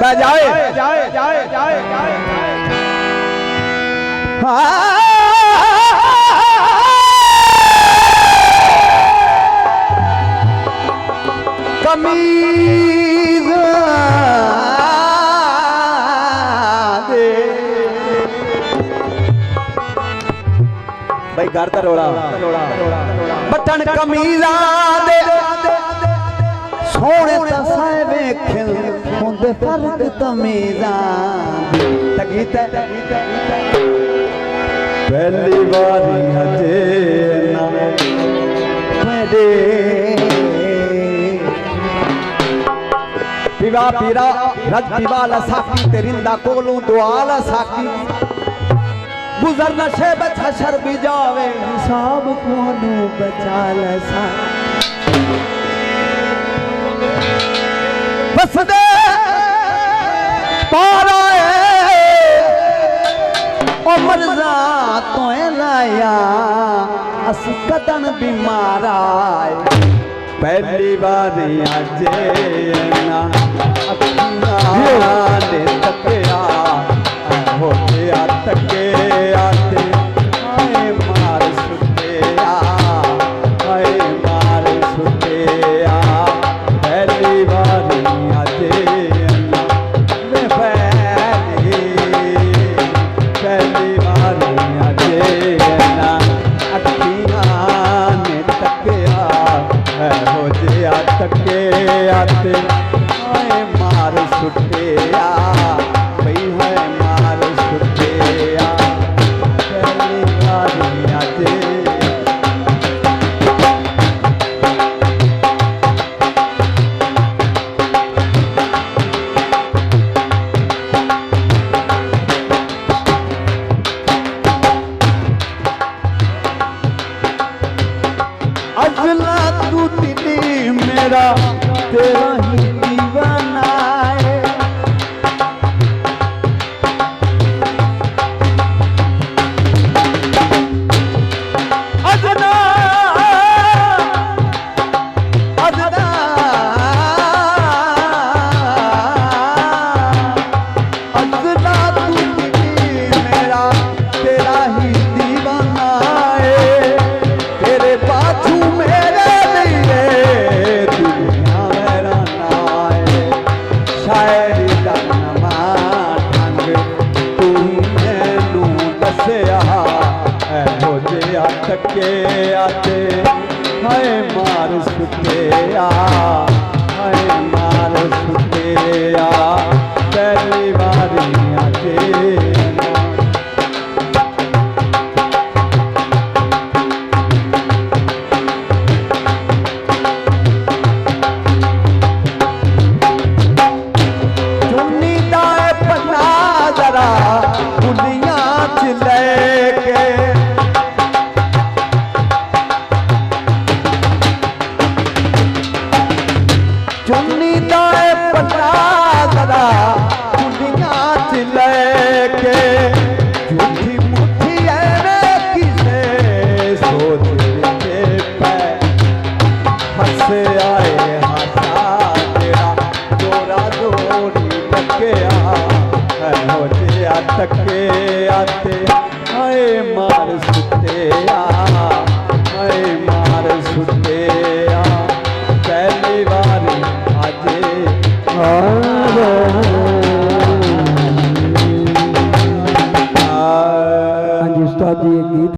जाए कमीज दे भाई घर तरोड़ा बटन कमीजा दे सोने तसाए वेखिल होंदे फर्क तमीजा तगी पहली बारी हजे ना मेरे पिवा पीरा रज पिवा लसाकी तेरिंदा कोलू दुआला साकी गुजर नशे बचा शर भी जावे हिसाब कोनू बचा लसा बस दे पारा ओ मर्जा तो लाया अस कदन बीमारा पहली बारी आजे ना अखियां ने तकिया हो गया तके आते आए मार सुतेया आए मार सुतेया पहली बारी आजे ना मैं पहली बारी आजे ना अखियां ने तकिया हो गया तके आते आए मार सुतेया भई है मार सुतेया पहली बारी आजे अजला तू दिली मेरा तेरा ही दीवाना है अजना अजना अजला तू दिली मेरा तेरा ही दीवाना है तेरे बाजू मेरे लिए दुनिया मेरा नाए शायरी दा नवां ढंग तू मैनू दसिया हो जिया तके आते हाय मार सुतेया हाय मार सुतेया पहली बारी आजे चुन्नी दाए पन्ना जरा दुनिया च लेके झूठी मुठी ऐवे किसे सोच के पे हंस आए हंसा तेरा जोरा जोरी तकिया हो जिया तके आते हाय मार सुतेया हाय मार सुतेया पहली बारी आजे हाँ जी उस्ताद जी एक गीत